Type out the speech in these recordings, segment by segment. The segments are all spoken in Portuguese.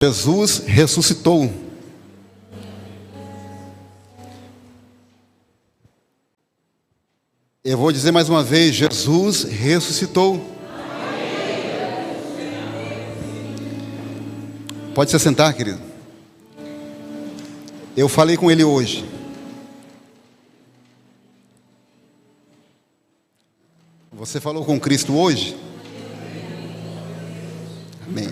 Jesus ressuscitou. Eu vou dizer mais uma vez: Jesus ressuscitou. Pode se sentar, querido. Eu falei com ele hoje. Você falou com Cristo hoje? Amém.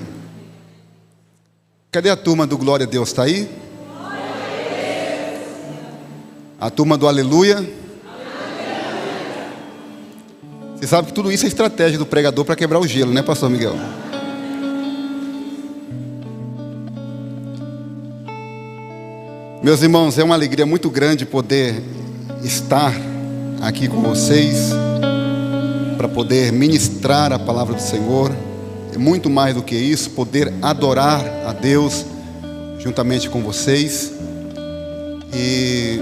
Cadê a turma do Glória a Deus? Está aí? A turma do Aleluia? Você sabe que tudo isso é estratégia do pregador para quebrar o gelo, né, pastor Miguel? Meus irmãos, é uma alegria muito grande poder estar aqui com vocês, para poder ministrar a palavra do Senhor. É muito mais do que isso, poder adorar a Deus juntamente com vocês. E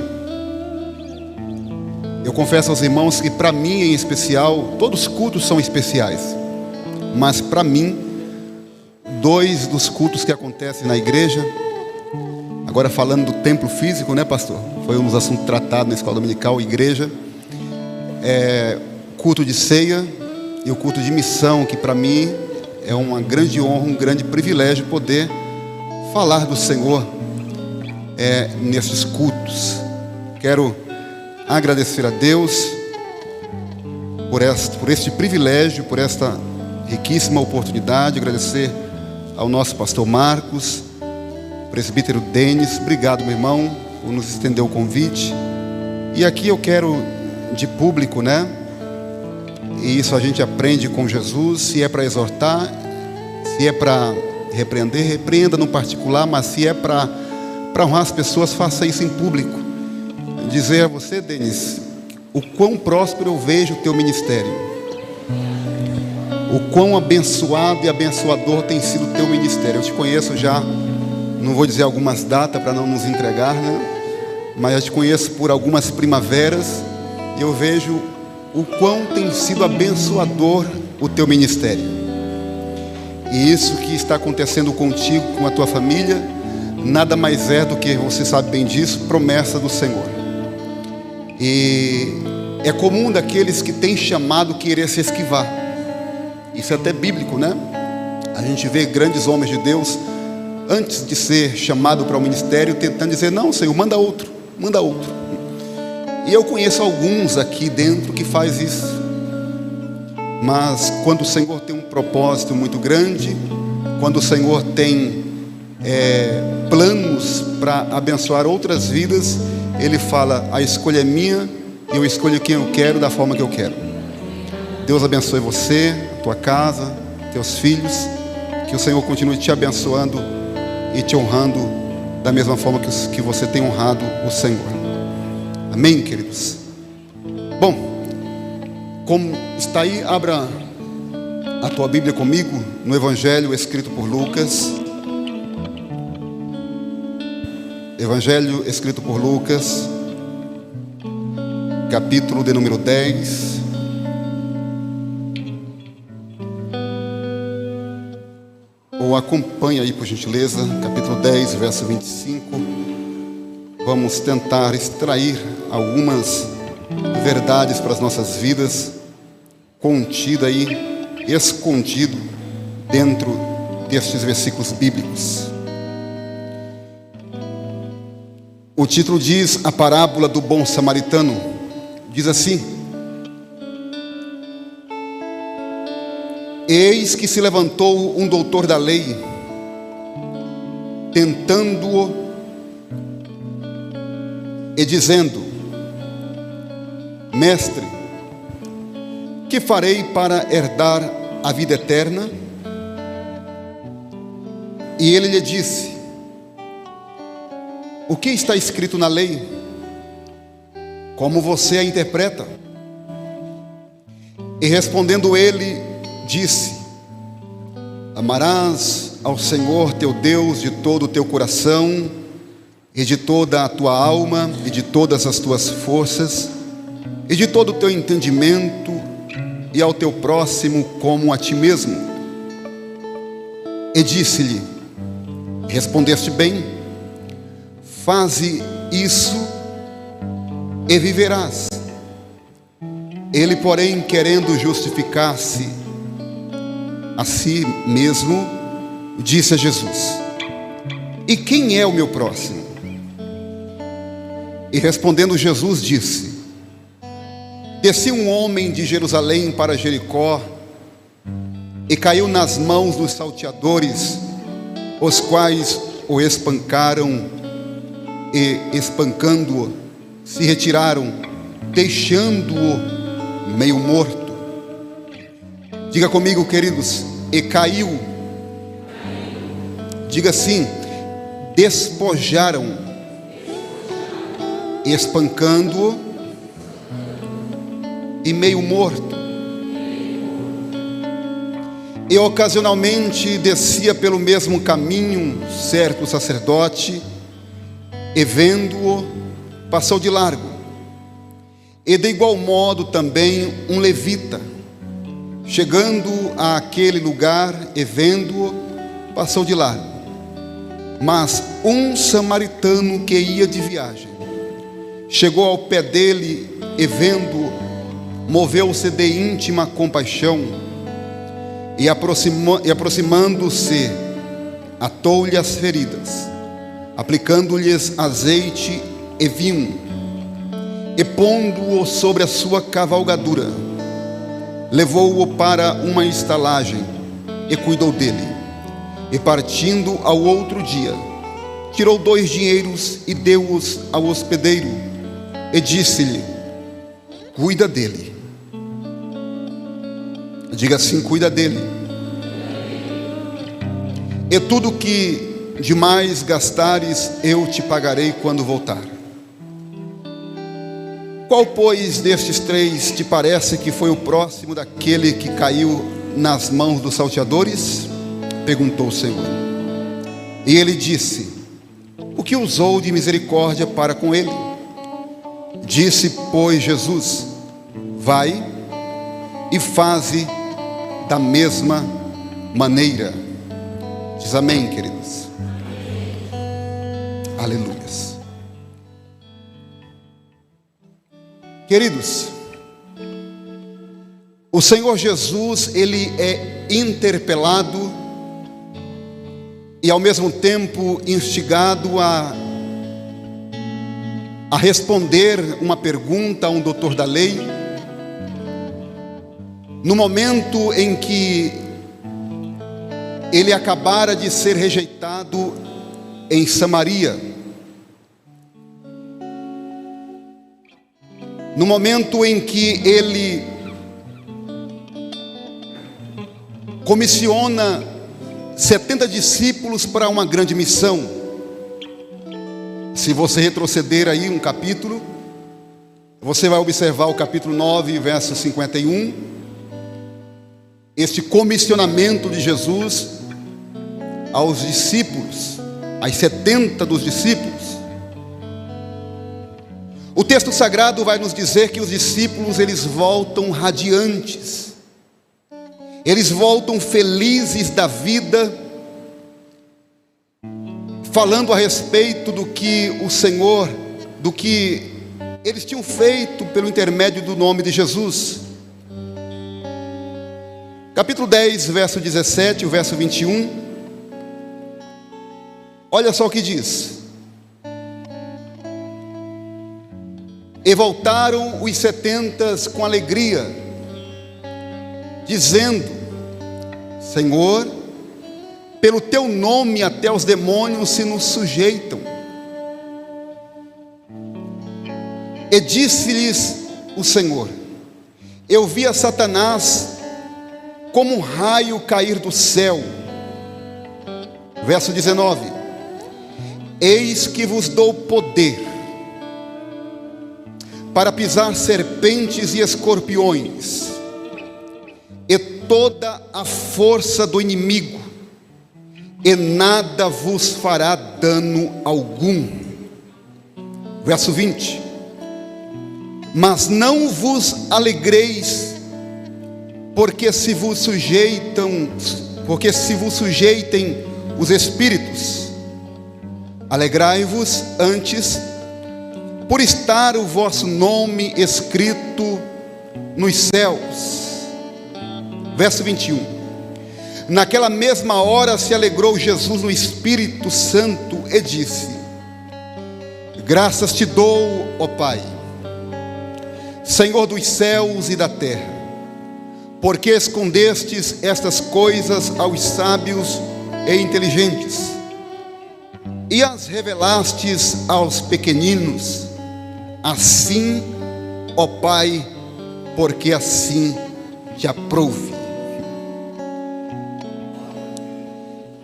eu confesso aos irmãos que para mim em especial, todos os cultos são especiais, mas para mim, dois dos cultos que acontecem na igreja, agora falando do templo físico, né, pastor? Foi um dos assuntos tratados na escola dominical, igreja, culto de ceia e o culto de missão, que para mim é uma grande honra, um grande privilégio poder falar do Senhor nesses cultos. Quero agradecer a Deus por este privilégio, por esta riquíssima oportunidade. Agradecer ao nosso pastor Marcos, presbítero Denis. Obrigado, meu irmão, por nos estender o convite. E aqui eu quero, de público, né? E isso a gente aprende com Jesus. Se é para exortar, se é para repreender, repreenda no particular. Mas se é para honrar as pessoas, faça isso em público. Dizer a você, Denis, o quão próspero eu vejo o teu ministério, o quão abençoado e abençoador tem sido o teu ministério. Eu te conheço já, não vou dizer algumas datas para não nos entregar, né? Mas eu te conheço por algumas primaveras e eu vejo o quão tem sido abençoador o teu ministério. E isso que está acontecendo contigo, com a tua família, nada mais é do que, você sabe bem disso, promessa do Senhor. E é comum daqueles que têm chamado querer se esquivar. Isso é até bíblico, né? A gente vê grandes homens de Deus, antes de ser chamado para o ministério, tentando dizer: não, Senhor, manda outro, manda outro. E eu conheço alguns aqui dentro que faz isso. Mas quando o Senhor tem um propósito muito grande, quando o Senhor tem planos para abençoar outras vidas, Ele fala: a escolha é minha, eu escolho quem eu quero, da forma que eu quero. Deus abençoe você, a tua casa, teus filhos. Que o Senhor continue te abençoando e te honrando da mesma forma que você tem honrado o Senhor. Amém, queridos? Bom, como está aí, abra a tua Bíblia comigo no Evangelho escrito por Lucas. Evangelho escrito por Lucas, capítulo de número 10. Ou acompanha aí, por gentileza, capítulo 10, verso 25. Vamos tentar extrair algumas verdades para as nossas vidas, contida aí, escondido dentro destes versículos bíblicos. O título diz: a parábola do bom samaritano. Diz assim: eis que se levantou um doutor da lei, tentando-o e dizendo: mestre, que farei para herdar a vida eterna? E ele lhe disse: o que está escrito na lei? Como você a interpreta? E respondendo ele, disse: amarás ao Senhor teu Deus de todo o teu coração, e de toda a tua alma, e de todas as tuas forças, e de todo o teu entendimento, e ao teu próximo como a ti mesmo. E disse-lhe: Respondeste bem, faze isso e viverás. Ele, porém, querendo justificar-se a si mesmo, disse a Jesus: e quem é o meu próximo? E respondendo Jesus disse: descia um homem de Jerusalém para Jericó e caiu nas mãos dos salteadores, os quais o espancaram e, espancando-o, se retiraram, deixando-o meio morto. Diga comigo, queridos, e caiu. Diga assim: despojaram, espancando-o e meio morto. E ocasionalmente descia pelo mesmo caminho certo sacerdote, e vendo-o, passou de largo. E de igual modo também um levita, chegando àquele lugar e vendo-o, passou de largo. Mas um samaritano que ia de viagem chegou ao pé dele e vendo-o, moveu-se de íntima compaixão e aproximando-se, atou-lhe as feridas, aplicando-lhes azeite e vinho, e pondo-o sobre a sua cavalgadura, levou-o para uma estalagem e cuidou dele. E partindo ao outro dia, tirou 2 dinheiros e deu-os ao hospedeiro, e disse-lhe: cuida dele. Diga assim: cuida dele. E tudo que demais gastares, eu te pagarei quando voltar. Qual, pois, destes 3 te parece que foi o próximo daquele que caiu nas mãos dos salteadores? Perguntou o Senhor. E ele disse: o que usou de misericórdia para com ele? Disse, pois, Jesus: vai e faze da mesma maneira. Diz amém, queridos. Aleluias. Queridos, o Senhor Jesus, ele é interpelado e ao mesmo tempo instigado a responder uma pergunta a um doutor da lei, no momento em que ele acabara de ser rejeitado em Samaria, no momento em que ele comissiona 70 discípulos para uma grande missão. Se você retroceder aí um capítulo, você vai observar o capítulo 9, verso 51. Este comissionamento de Jesus aos discípulos, aos 70 dos discípulos. O texto sagrado vai nos dizer que os discípulos, eles voltam radiantes, eles voltam felizes da vida, falando a respeito do que o Senhor, do que eles tinham feito pelo intermédio do nome de Jesus. Capítulo 10, verso 17, o verso 21. Olha só o que diz: e voltaram os 70 com alegria, dizendo: Senhor, pelo teu nome até os demônios se nos sujeitam. E disse-lhes o Senhor: eu vi a Satanás como um raio cair do céu. Verso 19: eis que vos dou poder para pisar serpentes e escorpiões, e toda a força do inimigo, e nada vos fará dano algum. Verso 20: mas não vos alegreis, porque se vos sujeitem os espíritos, Alegrai-vos antes por estar o vosso nome escrito nos céus. Verso 21. Naquela mesma hora se alegrou Jesus no Espírito Santo e disse: graças te dou, ó Pai, Senhor dos céus e da terra, porque escondestes estas coisas aos sábios e inteligentes, e as revelastes aos pequeninos. Assim, ó Pai, porque assim te aprouve.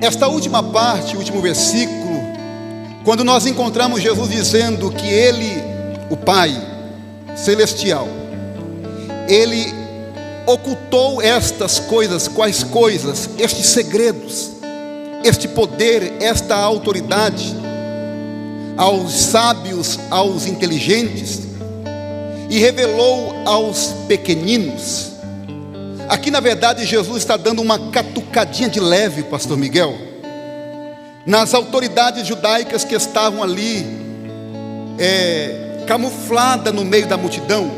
Esta última parte, o último versículo, quando nós encontramos Jesus dizendo que Ele, o Pai Celestial, Ele ocultou estas coisas. Quais coisas? Estes segredos, este poder, esta autoridade aos sábios, aos inteligentes, e revelou aos pequeninos. Aqui na verdade Jesus está dando uma catucadinha de leve, pastor Miguel, nas autoridades judaicas que estavam ali camuflada no meio da multidão.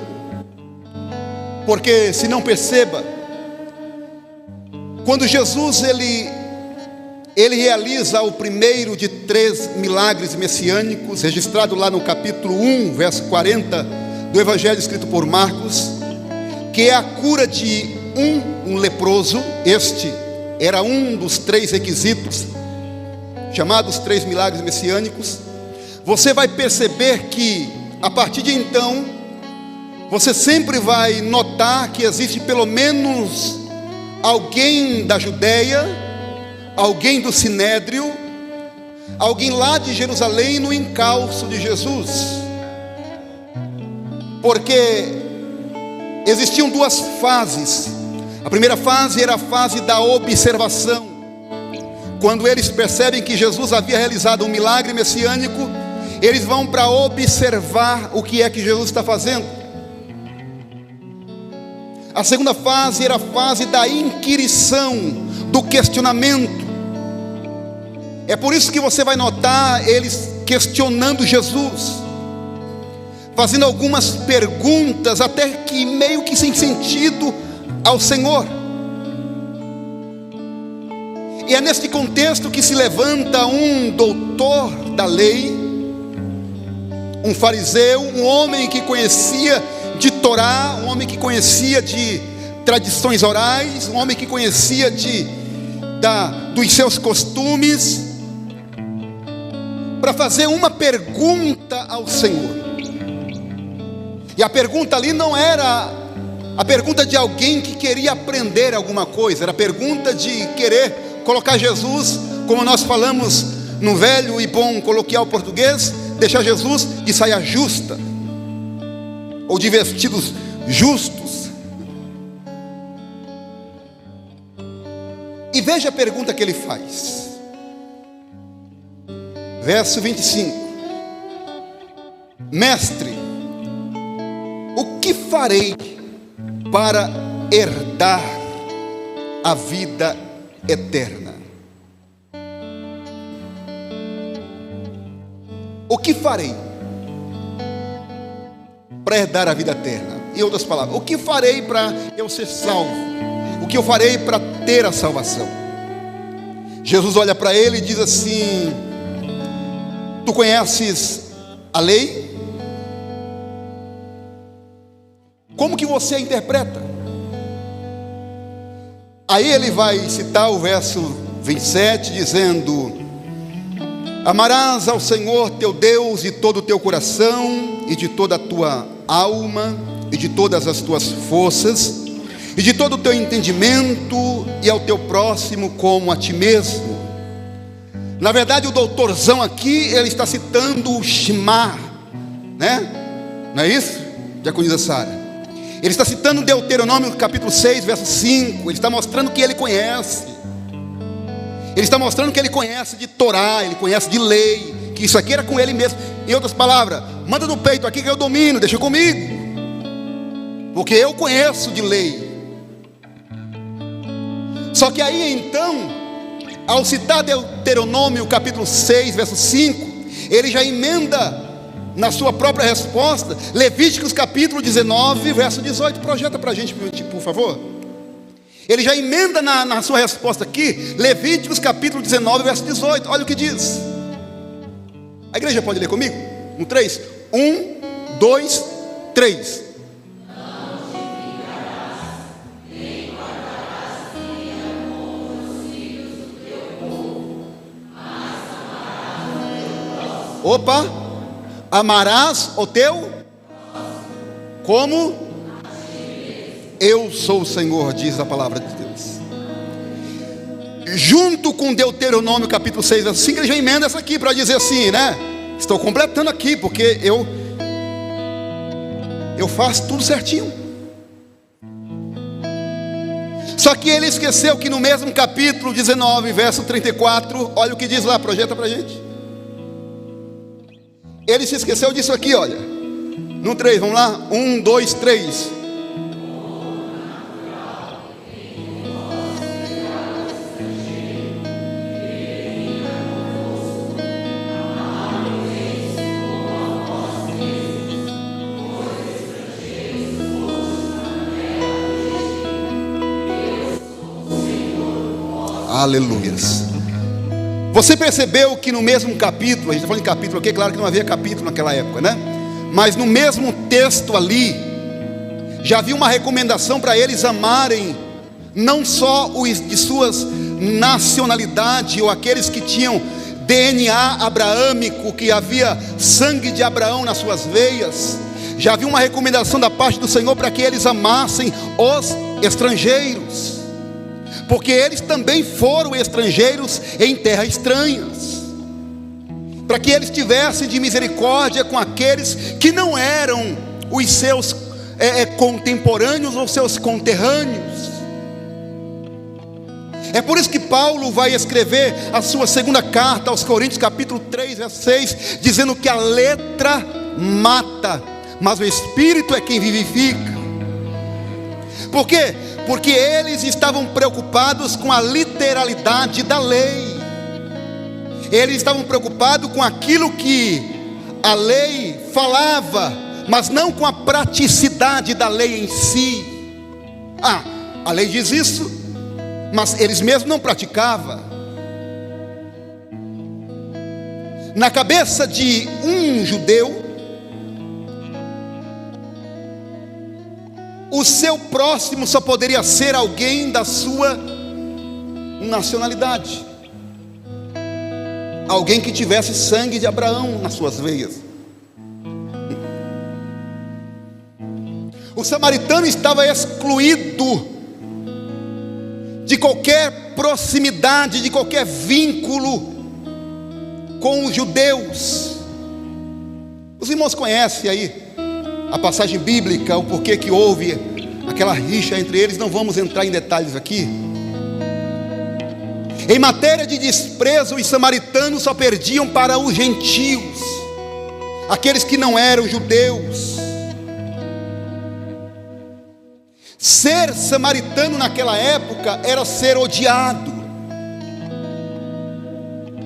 Porque se não perceba, quando Jesus ele realiza o primeiro de 3 milagres messiânicos, registrado lá no capítulo 1, verso 40 do Evangelho escrito por Marcos, que é a cura de um leproso. Este era um dos 3 requisitos, chamados 3 milagres messiânicos. Você vai perceber que a partir de então, você sempre vai notar que existe pelo menos alguém da Judeia, alguém do Sinédrio, alguém lá de Jerusalém no encalço de Jesus. Porque existiam 2 fases. A primeira fase era a fase da observação. Quando eles percebem que Jesus havia realizado um milagre messiânico, eles vão para observar o que é que Jesus está fazendo. A segunda fase era a fase da inquirição, do questionamento. É por isso que você vai notar eles questionando Jesus, fazendo algumas perguntas, até que meio que sem sentido, ao Senhor. E é neste contexto que se levanta um doutor da lei, um fariseu, um homem que conhecia de Torá, um homem que conhecia de tradições orais, um homem que conhecia dos seus costumes, para fazer uma pergunta ao Senhor. E a pergunta ali não era a pergunta de alguém que queria aprender alguma coisa, era a pergunta de querer colocar Jesus, como nós falamos no velho e bom coloquial português, deixar Jesus de saia justa, ou de vestidos justos. E veja a pergunta que ele faz. Verso 25. Mestre, o que farei para herdar a vida eterna? O que farei para herdar a vida eterna? Em outras palavras, o que farei para eu ser salvo? O que eu farei para ter a salvação? Jesus olha para ele e diz assim: tu conheces a lei? Como que você a interpreta? Aí ele vai citar o verso 27, dizendo: amarás ao Senhor teu Deus de todo o teu coração, e de toda a tua alma, e de todas as tuas forças, e de todo o teu entendimento, e ao teu próximo como a ti mesmo. Na verdade, o doutorzão aqui, ele está citando o Shema, né? Não é isso, diaconisa Sara? Ele está citando Deuteronômio capítulo 6, verso 5. Ele está mostrando que ele conhece. Ele está mostrando que ele conhece de Torá, ele conhece de lei, que isso aqui era com ele mesmo. Em outras palavras, manda no peito aqui que eu domino, deixa comigo, porque eu conheço de lei. Só que aí então, ao citar Deuteronômio capítulo 6, verso 5, ele já emenda na sua própria resposta, Levíticos capítulo 19, verso 18. Projeta para a gente, por favor. Ele já emenda na sua resposta aqui, Levíticos capítulo 19, verso 18. Olha o que diz. A igreja pode ler comigo? No 3. 1, 2, 3. Opa, amarás o teu como eu sou o Senhor, diz a palavra de Deus. Junto com Deuteronômio capítulo 6, verso 5, ele já emenda essa aqui para dizer assim, né? Estou completando aqui, porque eu faço tudo certinho. Só que ele esqueceu que no mesmo capítulo 19, verso 34, olha o que diz lá, projeta para a gente. Ele se esqueceu disso aqui, olha. No 3, vamos lá? 1, 2, 3. Aleluias. Você percebeu que no mesmo capítulo, a gente está falando de capítulo aqui, claro que não havia capítulo naquela época, né? Mas no mesmo texto ali, já havia uma recomendação para eles amarem, não só os de suas nacionalidade, ou aqueles que tinham DNA abraâmico, que havia sangue de Abraão nas suas veias. Já havia uma recomendação da parte do Senhor para que eles amassem os estrangeiros, porque eles também foram estrangeiros em terras estranhas, para que eles tivessem de misericórdia com aqueles que não eram os seus contemporâneos ou seus conterrâneos. É por isso que Paulo vai escrever a sua segunda carta aos Coríntios, capítulo 3, verso 6, dizendo que a letra mata, mas o Espírito é quem vivifica. Por quê? Porque eles estavam preocupados com a literalidade da lei. Eles estavam preocupados com aquilo que a lei falava, mas não com a praticidade da lei em si. A lei diz isso, mas eles mesmos não praticavam. Na cabeça de um judeu, o seu próximo só poderia ser alguém da sua nacionalidade, alguém que tivesse sangue de Abraão nas suas veias. O samaritano estava excluído de qualquer proximidade, de qualquer vínculo com os judeus. Os irmãos conhecem aí a passagem bíblica, o porquê que houve aquela rixa entre eles. Não vamos entrar em detalhes aqui. Em matéria de desprezo, os samaritanos só perdiam para os gentios, aqueles que não eram judeus. Ser samaritano naquela época era ser odiado.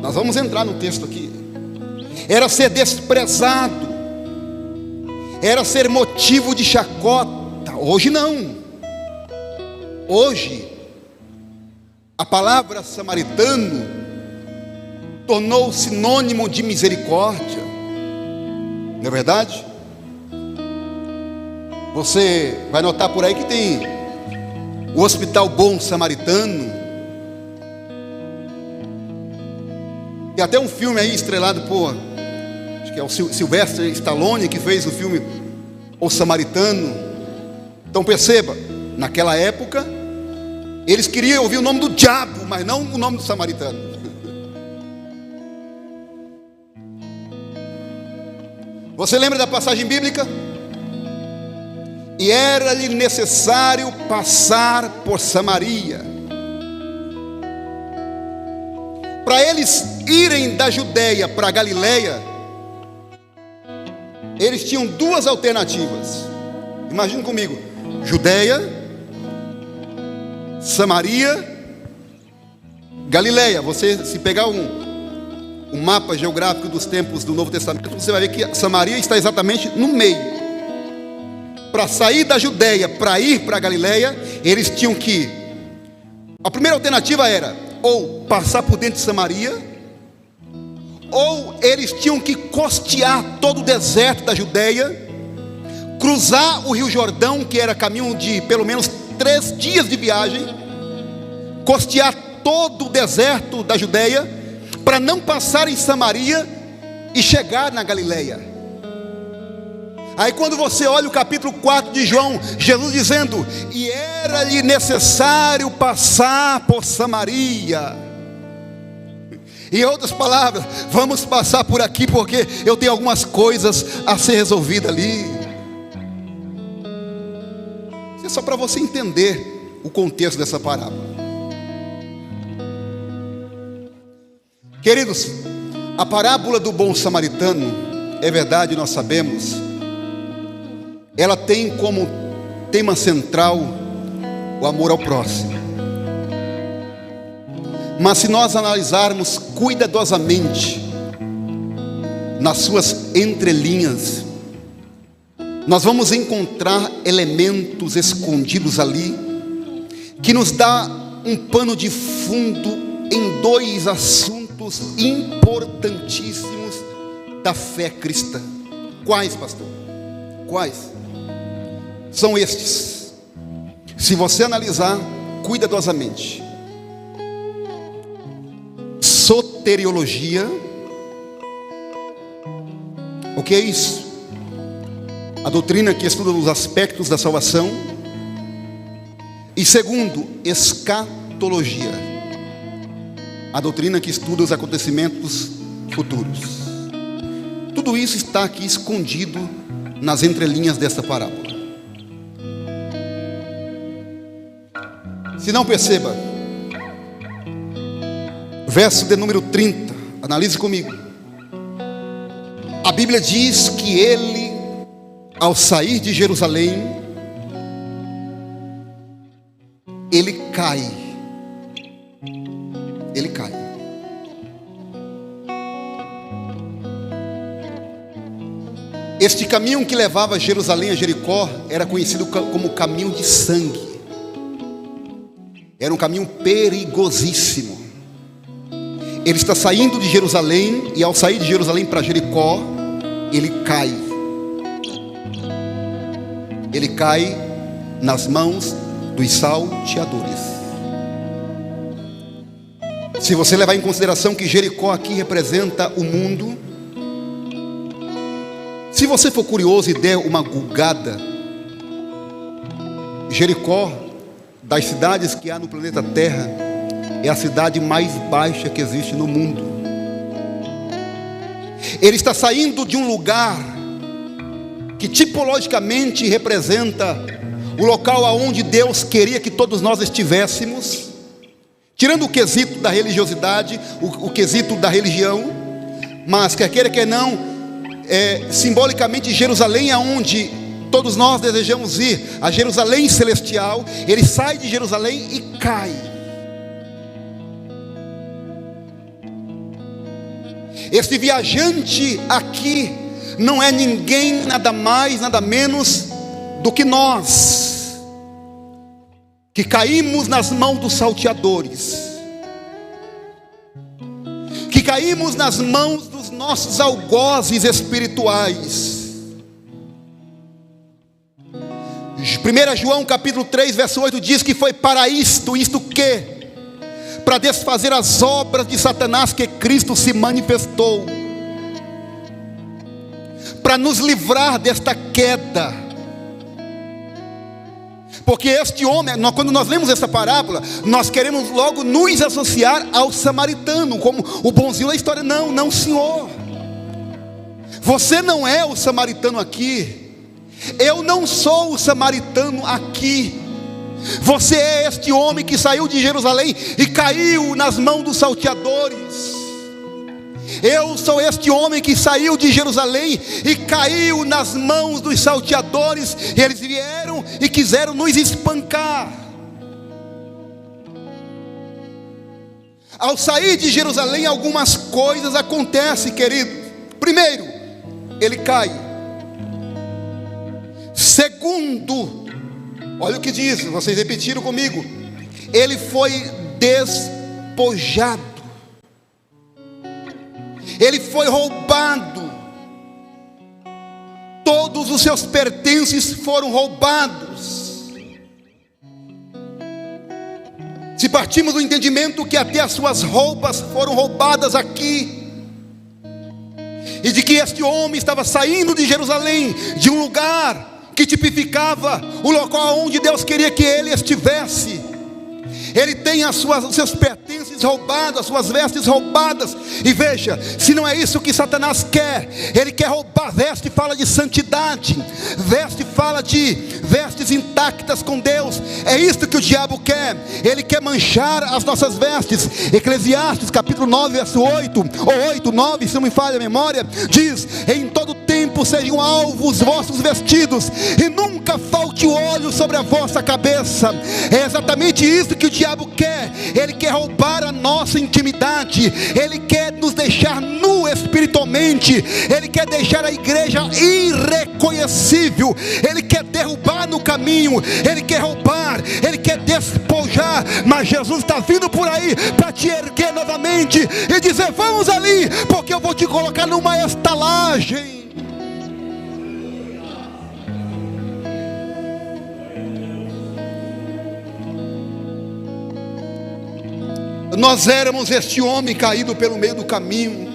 Nós vamos entrar no texto aqui. Era ser desprezado, era ser motivo de chacota. Hoje não. Hoje a palavra samaritano tornou sinônimo de misericórdia. Não é verdade? Você vai notar por aí que tem o Hospital Bom Samaritano. Tem até um filme aí estrelado por, acho que é o Sylvester Stallone, que fez o filme O Samaritano. Então perceba, naquela época eles queriam ouvir o nome do diabo, mas não o nome do samaritano. Você lembra da passagem bíblica? E era-lhe necessário passar por Samaria. Para eles irem da Judeia para a Galileia, eles tinham duas alternativas. Imagina comigo: Judeia, Samaria, Galileia. Você, se pegar o mapa geográfico dos tempos do Novo Testamento, você vai ver que Samaria está exatamente no meio. Para sair da Judéia, para ir para a Galileia, eles tinham que... A primeira alternativa era ou passar por dentro de Samaria, ou eles tinham que costear todo o deserto da Judéia, cruzar o Rio Jordão, que era caminho de pelo menos 3 dias de viagem, costear todo o deserto da Judéia, para não passar em Samaria e chegar na Galileia. Aí quando você olha o capítulo 4 de João, Jesus dizendo: e era-lhe necessário passar por Samaria. Em outras palavras, vamos passar por aqui porque eu tenho algumas coisas a ser resolvidas ali. Isso é só para você entender o contexto dessa parábola. Queridos, a parábola do bom samaritano, é verdade, nós sabemos, ela tem como tema central o amor ao próximo. Mas se nós analisarmos cuidadosamente nas suas entrelinhas, nós vamos encontrar elementos escondidos ali que nos dá um pano de fundo em 2 assuntos importantíssimos da fé cristã. Quais, pastor? Quais? São estes. Se você analisar cuidadosamente: soteriologia. O que é isso? A doutrina que estuda os aspectos da salvação. E segundo, escatologia, a doutrina que estuda os acontecimentos futuros. Tudo isso está aqui escondido nas entrelinhas dessa parábola. Se não perceba, verso de número 30, analise comigo. A Bíblia diz que ele, ao sair de Jerusalém, ele cai. Ele cai. Este caminho que levava Jerusalém a Jericó era conhecido como caminho de sangue. Era um caminho perigosíssimo. Ele está saindo de Jerusalém, e ao sair de Jerusalém para Jericó, ele cai. Ele cai nas mãos dos salteadores. Se você levar em consideração que Jericó aqui representa o mundo, se você for curioso e der uma gulgada, Jericó, das cidades que há no planeta Terra, é a cidade mais baixa que existe no mundo. Ele está saindo de um lugar que tipologicamente representa o local aonde Deus queria que todos nós estivéssemos, tirando o quesito da religiosidade, o quesito da religião, mas quer queira quer não, simbolicamente Jerusalém é onde todos nós desejamos ir, a Jerusalém celestial. Ele sai de Jerusalém e cai. Este viajante aqui não é ninguém, nada mais, nada menos do que nós, que caímos nas mãos dos salteadores, que caímos nas mãos dos nossos algozes espirituais. 1 João capítulo 3 verso 8 diz que foi para isto que? Para desfazer as obras de Satanás que Cristo se manifestou, para nos livrar desta queda. Porque este homem, quando nós lemos essa parábola, nós queremos logo nos associar ao samaritano, como o bonzinho da história. Não, não senhor, você não é o samaritano aqui. Eu não sou o samaritano aqui. Você é este homem que saiu de Jerusalém e caiu nas mãos dos salteadores. Eu sou este homem que saiu de Jerusalém e caiu nas mãos dos salteadores. Eles vieram e quiseram nos espancar. Ao sair de Jerusalém, algumas coisas acontecem, querido. Primeiro, ele cai. Segundo, olha o que diz, vocês repetiram comigo, ele foi despojado, ele foi roubado, todos os seus pertences foram roubados. Se partimos do entendimento que até as suas roupas foram roubadas aqui, e de que este homem estava saindo de Jerusalém, de um lugar que tipificava o local onde Deus queria que ele estivesse, ele tem os seus pertences roubados, as suas vestes roubadas. E veja, se não é isso que Satanás quer, ele quer roubar. Veste fala de santidade, veste fala de vestes intactas com Deus. É isso que o diabo quer, ele quer manchar as nossas vestes. Eclesiastes capítulo 9 verso 8, ou 8, 9, se não me falha a memória, diz: em todo tempo sejam alvos os vossos vestidos, e nunca falte o óleo sobre a vossa cabeça. É exatamente isso que o diabo quer. Ele quer roubar a nossa intimidade, ele quer nos deixar nu espiritualmente, ele quer deixar a igreja irreconhecível, ele quer derrubar no caminho, ele quer roubar, ele quer despojar. Mas Jesus está vindo por aí para te erguer novamente e dizer: vamos ali, porque eu vou te colocar numa estalagem. Nós éramos este homem caído pelo meio do caminho,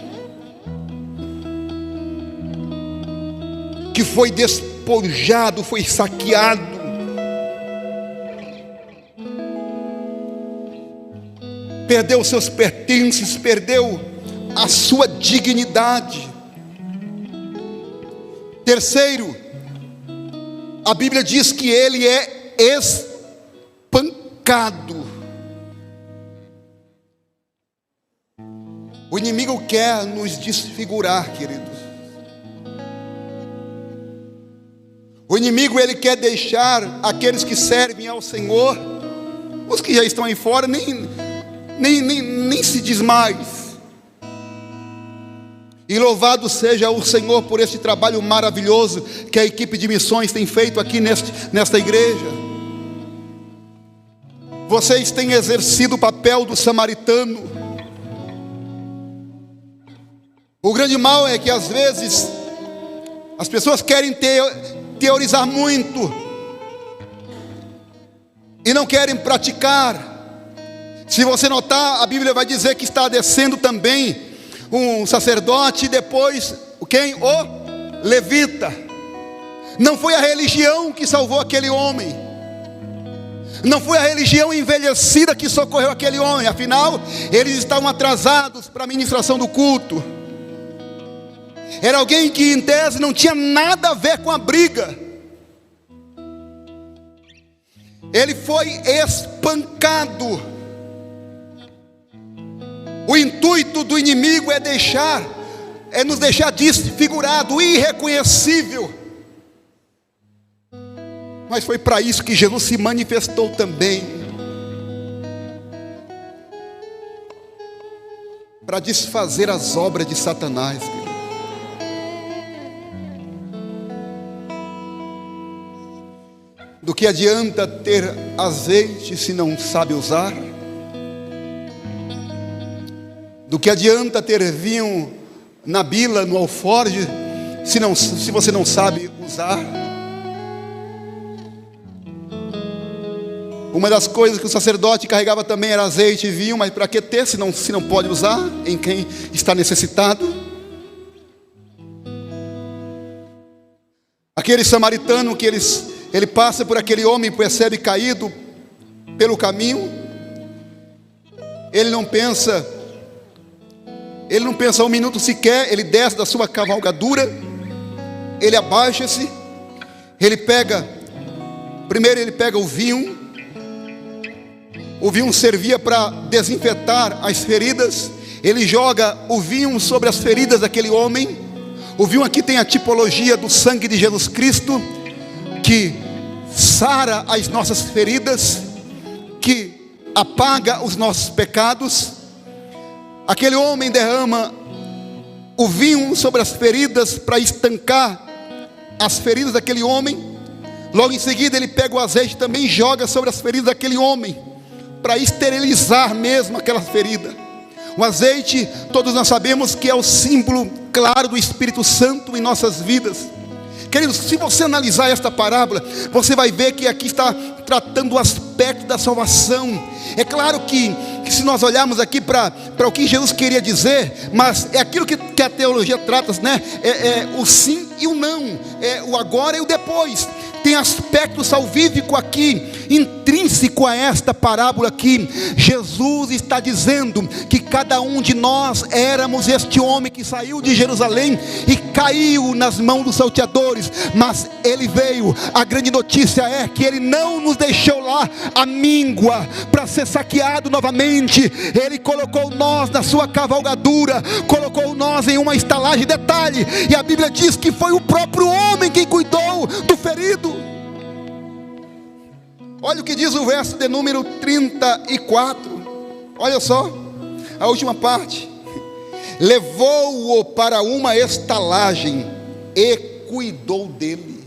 que foi despojado, foi saqueado. Perdeu os seus pertences, perdeu a sua dignidade. Terceiro, a Bíblia diz que ele é espancado. O inimigo quer nos desfigurar, queridos. O inimigo, ele quer deixar aqueles que servem ao Senhor, os que já estão aí fora, nem se diz mais. E louvado seja o Senhor por este trabalho maravilhoso que a equipe de missões tem feito aqui nesta igreja. Vocês têm exercido o papel do samaritano. O grande mal é que às vezes as pessoas querem teorizar muito e não querem praticar. Se você notar, a Bíblia vai dizer que está descendo também um sacerdote, e depois quem? O levita. Não foi a religião que salvou aquele homem, não foi a religião envelhecida que socorreu aquele homem. Afinal, eles estavam atrasados para a ministração do culto. Era alguém que em tese não tinha nada a ver com a briga. Ele foi espancado. O intuito do inimigo é nos deixar desfigurado, irreconhecível. Mas foi para isso que Jesus se manifestou também, para desfazer as obras de Satanás. Do que adianta ter azeite se não sabe usar? Do que adianta ter vinho na bila, no alforje, se você não sabe usar? Uma das coisas que o sacerdote carregava também era azeite e vinho, mas para que ter se não pode usar em quem está necessitado? Aquele samaritano que ele passa por aquele homem e percebe caído pelo caminho, ele não pensa um minuto sequer. Ele desce da sua cavalgadura, ele abaixa-se, primeiro ele pega o vinho servia para desinfetar as feridas, ele joga o vinho sobre as feridas daquele homem. O vinho aqui tem a tipologia do sangue de Jesus Cristo, que sara as nossas feridas, que apaga os nossos pecados. Aquele homem derrama o vinho sobre as feridas para estancar as feridas daquele homem. Logo em seguida ele pega o azeite também e joga sobre as feridas daquele homem, para esterilizar mesmo aquela ferida. O azeite, todos nós sabemos que é o símbolo claro do Espírito Santo em nossas vidas. Queridos, se você analisar esta parábola, você vai ver que aqui está tratando o aspecto da salvação. É claro que se nós olharmos aqui para o que Jesus queria dizer, mas é aquilo que a teologia trata, né? É o sim e o não, é o agora e o depois. Tem aspecto salvífico aqui, intrínseco a esta parábola aqui. Jesus está dizendo que cada um de nós éramos este homem que saiu de Jerusalém e caiu nas mãos dos salteadores, mas ele veio. A grande notícia é que ele não nos deixou lá à míngua para ser saqueado novamente. Ele colocou nós na sua cavalgadura, colocou nós em uma estalagem. Detalhe, e a Bíblia diz que foi o próprio homem quem cuidou do ferido. Olha o que diz o verso de número 34. Olha só, a última parte. Levou-o para uma estalagem e cuidou dele.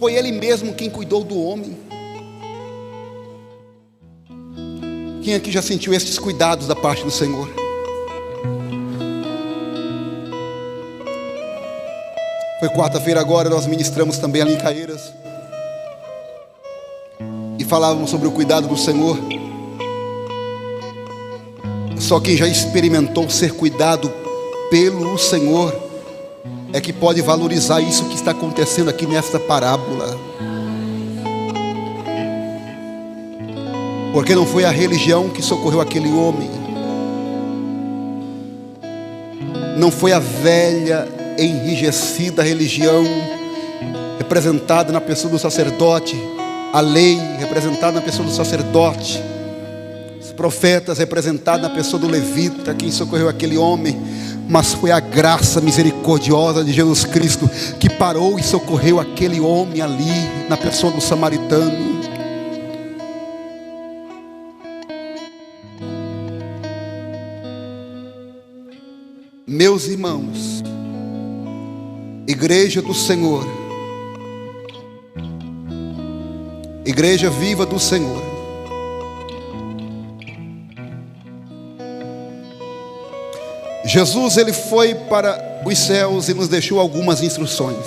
Foi ele mesmo quem cuidou do homem. Quem aqui já sentiu estes cuidados da parte do Senhor? Foi quarta-feira agora, nós ministramos também ali em Caieiras e falávamos sobre o cuidado do Senhor. Só quem já experimentou ser cuidado pelo Senhor é que pode valorizar isso que está acontecendo aqui nesta parábola. Porque não foi a religião que socorreu aquele homem, não foi a velha enrijecida religião representada na pessoa do sacerdote, a lei representada na pessoa do sacerdote, os profetas representados na pessoa do levita, quem socorreu aquele homem, mas foi a graça misericordiosa de Jesus Cristo que parou e socorreu aquele homem ali na pessoa do samaritano. Meus irmãos, Igreja do Senhor, Igreja viva do Senhor, Jesus, ele foi para os céus e nos deixou algumas instruções.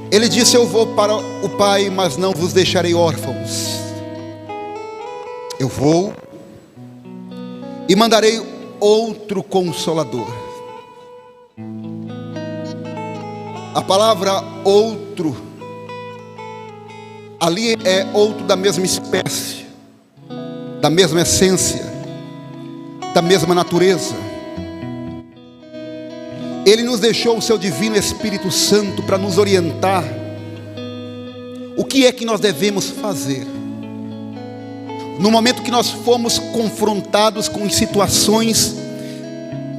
Ele disse: eu vou para o Pai, mas não vos deixarei órfãos. Eu vou e mandarei outro Consolador. A palavra outro ali é outro da mesma espécie, da mesma essência, da mesma natureza. Ele nos deixou o seu divino Espírito Santo para nos orientar o que é que nós devemos fazer no momento que nós fomos confrontados com situações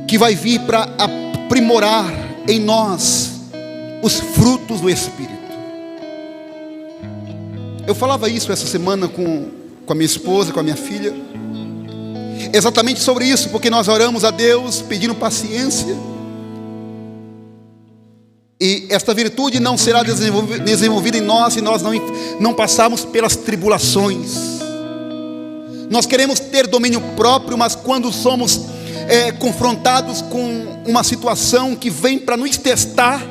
que vai vir para aprimorar em nós os frutos do Espírito. Eu falava isso essa semana com a minha esposa, com a minha filha, exatamente sobre isso, porque nós oramos a Deus pedindo paciência, e esta virtude não será desenvolvida em nós se nós não passarmos pelas tribulações. Nós queremos ter domínio próprio, mas quando somos confrontados com uma situação que vem para nos testar,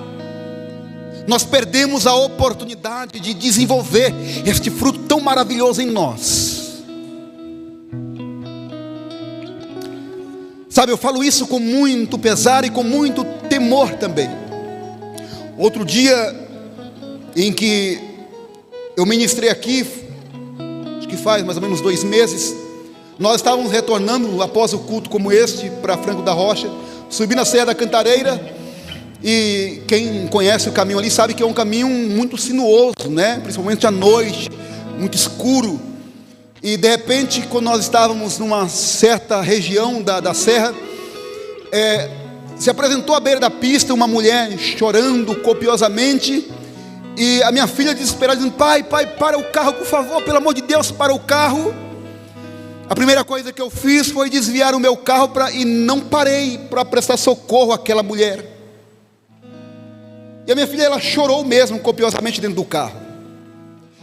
nós perdemos a oportunidade de desenvolver este fruto tão maravilhoso em nós. Sabe, eu falo isso com muito pesar e com muito temor também. Outro dia em que eu ministrei aqui, acho que faz mais ou menos 2 meses, nós estávamos retornando após o culto como este para Franco da Rocha, subindo a Serra da Cantareira. E quem conhece o caminho ali sabe que é um caminho muito sinuoso, né? Principalmente à noite, muito escuro. E de repente, quando nós estávamos numa certa região da serra, se apresentou à beira da pista uma mulher chorando copiosamente. E a minha filha desesperada dizendo: pai, para o carro, por favor, pelo amor de Deus, para o carro. A primeira coisa que eu fiz foi desviar o meu carro e não parei para prestar socorro àquela mulher. E a minha filha, ela chorou mesmo copiosamente dentro do carro.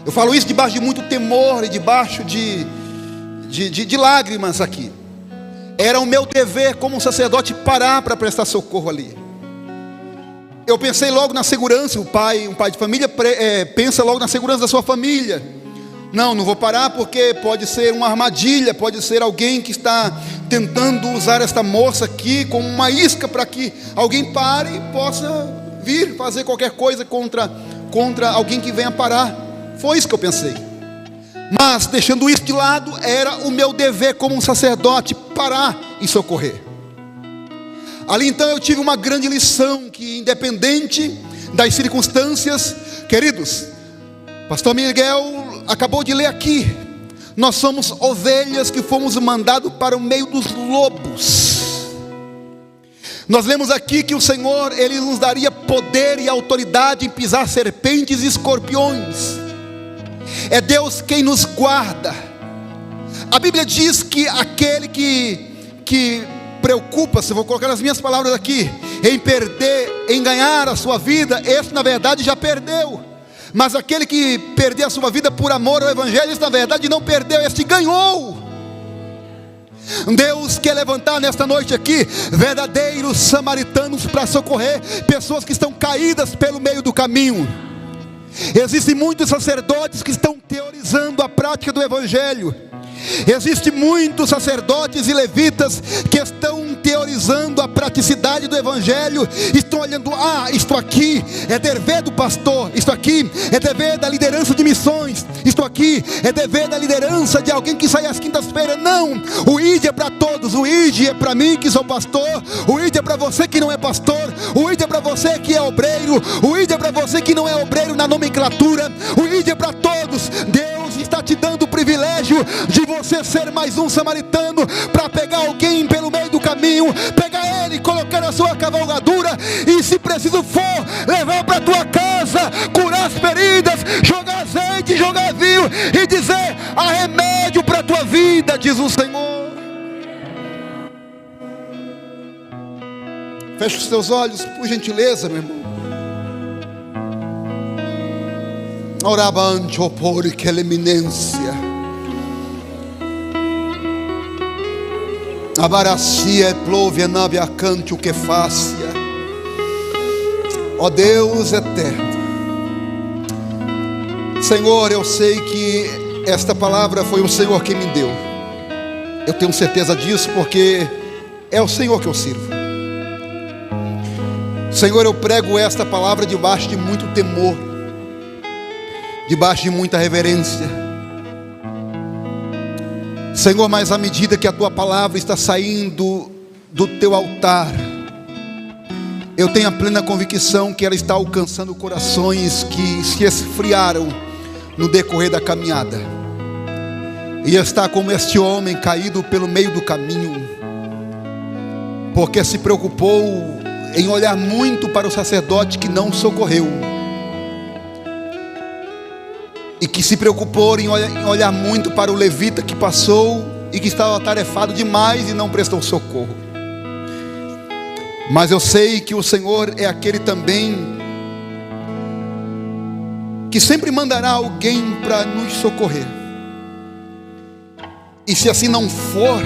Eu falo isso debaixo de muito temor e debaixo de lágrimas aqui. Era o meu dever como um sacerdote parar para prestar socorro ali. Eu pensei logo na segurança. Um pai de família pensa logo na segurança da sua família. Não vou parar porque pode ser uma armadilha, pode ser alguém que está tentando usar esta moça aqui como uma isca para que alguém pare e possa vir fazer qualquer coisa contra alguém que venha parar. Foi isso que eu pensei. Mas deixando isso de lado, era o meu dever como um sacerdote parar e socorrer. Ali então eu tive uma grande lição, que independente das circunstâncias, queridos, pastor Miguel acabou de ler aqui, nós somos ovelhas que fomos mandados para o meio dos lobos. Nós lemos aqui que o Senhor, Ele nos daria poder e autoridade em pisar serpentes e escorpiões. É Deus quem nos guarda. A Bíblia diz que aquele que preocupa-se, vou colocar as minhas palavras aqui, em ganhar a sua vida, esse na verdade já perdeu. Mas aquele que perdeu a sua vida por amor ao Evangelho, esse na verdade não perdeu, este ganhou. Deus quer levantar nesta noite aqui verdadeiros samaritanos para socorrer pessoas que estão caídas pelo meio do caminho. Existem muitos sacerdotes que estão teorizando a prática do Evangelho. Existem muitos sacerdotes e levitas que estão teorizando a praticidade do Evangelho. Estão olhando, isto aqui é dever do pastor, isto aqui é dever da liderança de missões, isto aqui é dever da liderança de alguém que sai às quintas-feiras. Não, o ID é para todos. O ID é para mim que sou pastor, o ID é para você que não é pastor, o ID é para você que é obreiro, o ID é para você que não é obreiro na nomenclatura, o ID é para todos. Deus está te dando o privilégio de você ser mais um samaritano para pegar alguém pelo meio do caminho, pegar ele, colocar na sua cavalgadura e, se preciso for, levar para tua casa, curar as feridas, jogar azeite, jogar vinho e dizer: há remédio para a tua vida, diz o Senhor. Feche os teus olhos, por gentileza, meu irmão. Orabancho por que eminência. Abaracia plove nabia cante o que fácia. Ó Deus eterno, Senhor, eu sei que esta palavra foi o Senhor que me deu. Eu tenho certeza disso porque é o Senhor que eu sirvo. Senhor, eu prego esta palavra debaixo de muito temor, debaixo de muita reverência. Senhor, mas à medida que a tua palavra está saindo do teu altar, eu tenho a plena convicção que ela está alcançando corações que se esfriaram no decorrer da caminhada, e está como este homem caído pelo meio do caminho, porque se preocupou em olhar muito para o sacerdote que não socorreu, e que se preocupou em olhar muito para o levita que passou e que estava atarefado demais e não prestou socorro. Mas eu sei que o Senhor é aquele também que sempre mandará alguém para nos socorrer. E se assim não for,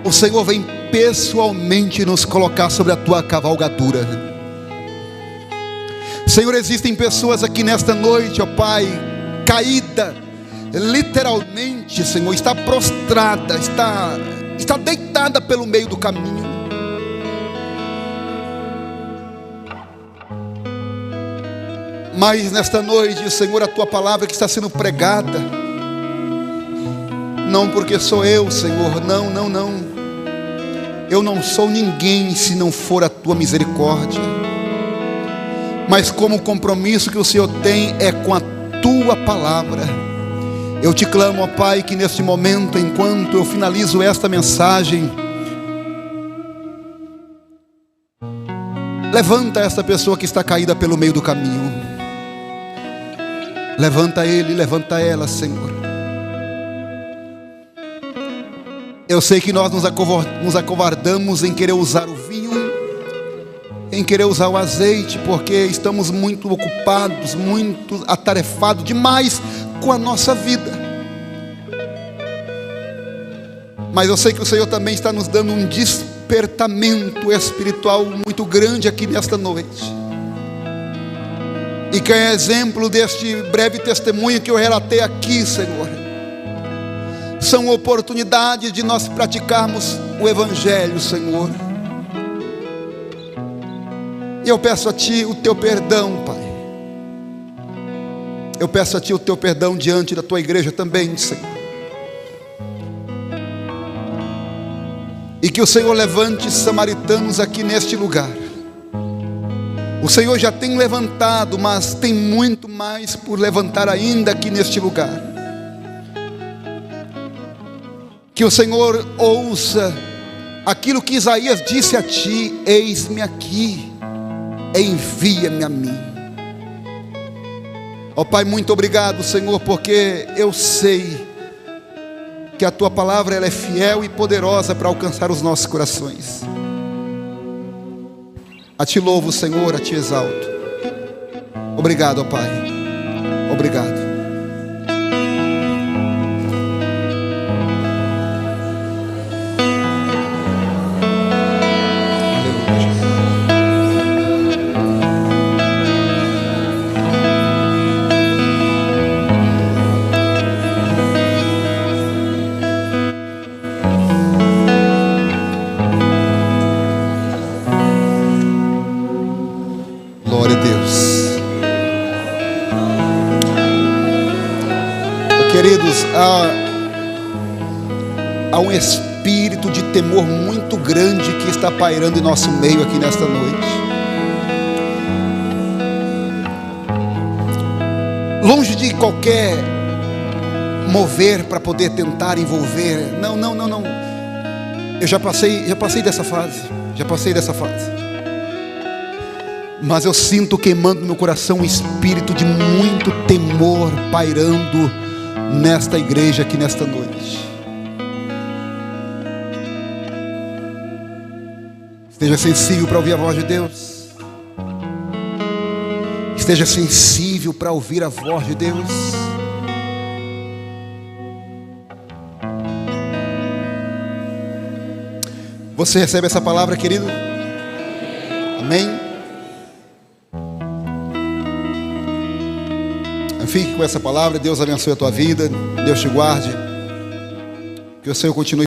o Senhor vem pessoalmente nos colocar sobre a tua cavalgadura. Senhor, existem pessoas aqui nesta noite, ó Pai, caída, literalmente, Senhor, está prostrada, está deitada pelo meio do caminho. Mas nesta noite, Senhor, a tua palavra que está sendo pregada, não porque sou eu, Senhor, não, eu não sou ninguém se não for a tua misericórdia, mas como o compromisso que o Senhor tem é com a tua palavra. Eu te clamo, ó Pai, que neste momento, enquanto eu finalizo esta mensagem, levanta esta pessoa que está caída pelo meio do caminho. Levanta ele, levanta ela, Senhor. Eu sei que nós nos acovardamos em querer usar o vinho, em querer usar o azeite, porque estamos muito ocupados, muito atarefados demais com a nossa vida. Mas eu sei que o Senhor também está nos dando um despertamento espiritual muito grande aqui nesta noite. E que é exemplo deste breve testemunho que eu relatei aqui, Senhor, são oportunidades de nós praticarmos o Evangelho, Senhor. E eu peço a Ti o Teu perdão, Pai. Eu peço a Ti o Teu perdão diante da Tua igreja também, Senhor. E que o Senhor levante samaritanos aqui neste lugar. O Senhor já tem levantado, mas tem muito mais por levantar ainda aqui neste lugar. Que o Senhor ouça aquilo que Isaías disse a Ti: eis-me aqui, envia-me a mim. Ó Pai, muito obrigado, Senhor, porque eu sei que a Tua palavra ela é fiel e poderosa para alcançar os nossos corações. A Ti louvo, Senhor, a Ti exalto. Obrigado, ó Pai. Obrigado. Glória a Deus. Queridos, há um espírito de temor muito grande que está pairando em nosso meio aqui nesta noite. Longe de qualquer mover para poder tentar envolver. Não. Eu já passei dessa fase. Mas eu sinto queimando no meu coração um espírito de muito temor pairando nesta igreja aqui nesta noite. Esteja sensível para ouvir a voz de Deus. Esteja sensível para ouvir a voz de Deus. Você recebe essa palavra, querido? Amém? Fique com essa palavra. Deus abençoe a tua vida. Deus te guarde. Que o Senhor continue